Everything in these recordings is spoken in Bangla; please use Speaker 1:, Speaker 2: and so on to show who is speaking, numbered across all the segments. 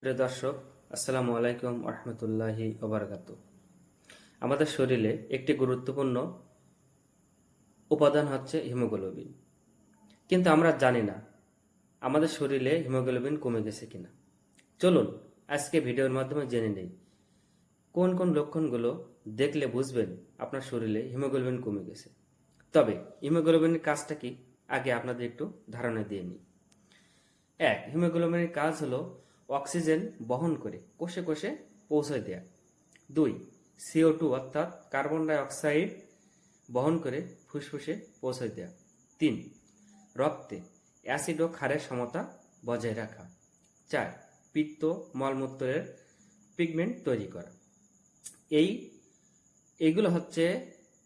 Speaker 1: প্রিয় দর্শক, আসসালামু আলাইকুম রহমতুল্লাহি ওবারাকাতু। আমাদের শরীরে একটি গুরুত্বপূর্ণ উপাদান হচ্ছে হিমোগ্লোবিন, কিন্তু আমরা জানি না আমাদের শরীরে হিমোগ্লোবিন কমে গেছে কিনা। চলুন আজকে ভিডিওর মাধ্যমে জেনে নেই কোন কোন লক্ষণগুলো দেখলে বুঝবেন আপনার শরীরে হিমোগ্লোবিন কমে গেছে। তবে হিমোগ্লোবিনের কাজটা কি আগে আপনাদের একটু ধারণা দিয়ে নিই। হিমোগ্লোবিনের কাজ হলো অক্সিজেন বহন করে কোষে কোষে পৌঁছে দেয়া। 2. CO2 অর্থাৎ কার্বন ডাই অক্সাইড বহন করে ফুসফুসে পৌঁছে দেয়া। 3. রক্তে অ্যাসিড ও ক্ষারের সমতা বজায় রাখা। 4. পিত্ত মলমূত্রের পিগমেন্ট তৈরি করা। এইগুলো হচ্ছে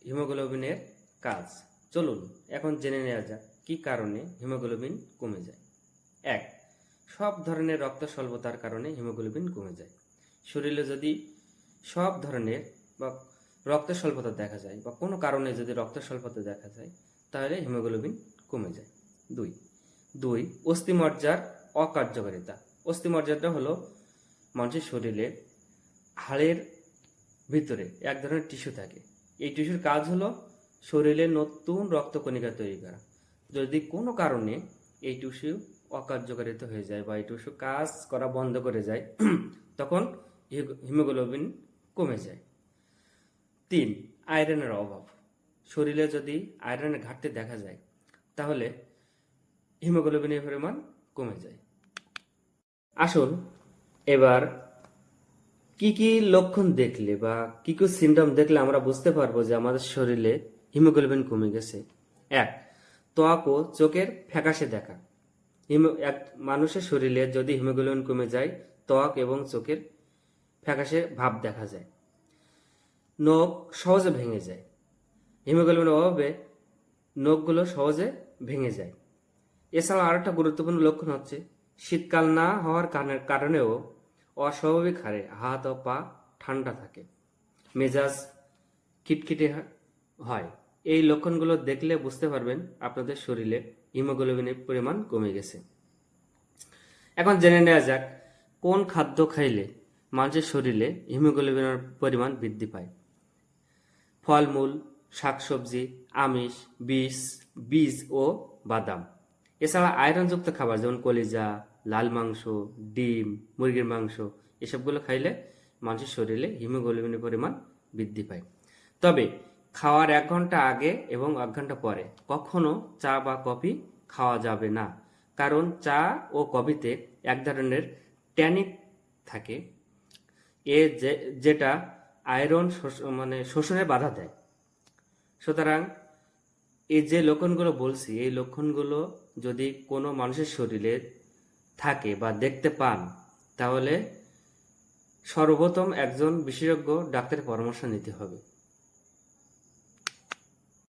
Speaker 1: হিমোগ্লোবিনের কাজ। চলুন এখন জেনে নেওয়া যাক কি কারণে হিমোগ্লোবিন কমে যায়। 1. সব ধরনের রক্ত স্বল্পতার কারণে হিমোগ্লোবিন কমে যায়। শরীরে যদি সব ধরনের বা রক্ত স্বল্পতা দেখা যায় বা কোনো কারণে যদি রক্ত স্বল্পতা দেখা যায় তাহলে হিমোগ্লোবিন কমে যায়। 2. অস্থিমজ্জার অকার্যকারিতা। অস্থিমজ্জাটা হলো মানুষের শরীরে হাড়ের ভিতরে এক ধরনের টিস্যু থাকে। এই টিস্যুর কাজ হলো শরীরে নতুন রক্তকণিকা তৈরি করা। যদি কোনো কারণে এই টিস্যু অকার্যকারিতা হয়ে যায় বা এই টিস্যু কাজ করা বন্ধ করে যায় তখন হিমোগ্লোবিন কমে যায়। 3. আয়রনের অভাব। শরীরে যদি আয়রনের ঘাটতি দেখা যায় তাহলে হিমোগ্লোবিনের পরিমাণ কমে যায়। আসুন এবার কি কি লক্ষণ দেখলে বা কি কি সিমটম দেখলে আমরা বুঝতে পারবো যে আমাদের শরীরে হিমোগ্লোবিন কমে গেছে। 1. ত্বক ও চোখের ফ্যাকাশে দেখা। এক মানুষের শরীরে যদি হিমোগ্লোবিন কমে যায় ত্বক এবং চোখের ফ্যাকাশে ভাব দেখা যায়। নখ সহজে ভেঙে যায়। হিমোগ্লোবিনের অভাবে নখগুলো সহজে ভেঙে যায়। এছাড়া আরেকটা গুরুত্বপূর্ণ লক্ষণ হচ্ছে শীতকাল না হওয়ার কারণেও অস্বাভাবিক হারে হাত ও পা ঠান্ডা থাকে, মেজাজ খিটখিটে হয়। এই লক্ষণগুলো দেখলে বুঝতে পারবেন আপনাদের শরীরে হিমোগ্লোবিনের পরিমাণ কমে গেছে। এখন জেনে নেওয়া যাক কোন খাদ্য খাইলে মানুষের শরীরে হিমোগ্লোবিনের পরিমাণ বৃদ্ধি পায়। ফলমূল, শাকসবজি, আমিষ, বীজ ও বাদাম। এছাড়া আয়রনযুক্ত খাবার যেমন কলিজা, লাল মাংস, ডিম, মুরগির মাংস এসবগুলো খাইলে মানুষের শরীরে হিমোগ্লোবিনের পরিমাণ বৃদ্ধি পায়। তবে খাওয়ার 1 ঘন্টা আগে এবং 1 ঘন্টা পরে কখনো চা বা কফি খাওয়া যাবে না, কারণ চা ও কফিতে এক ধরনের ট্যানিক থাকে যেটা আয়রন শোষণে বাধা দেয়। সুতরাং এই যে লক্ষণগুলো বলছি এই লক্ষণগুলো যদি কোনো মানুষের শরীরে থাকে বা দেখতে পান তাহলে সর্বপ্রথম একজন বিশেষজ্ঞ ডাক্তারের পরামর্শ নিতে হবে।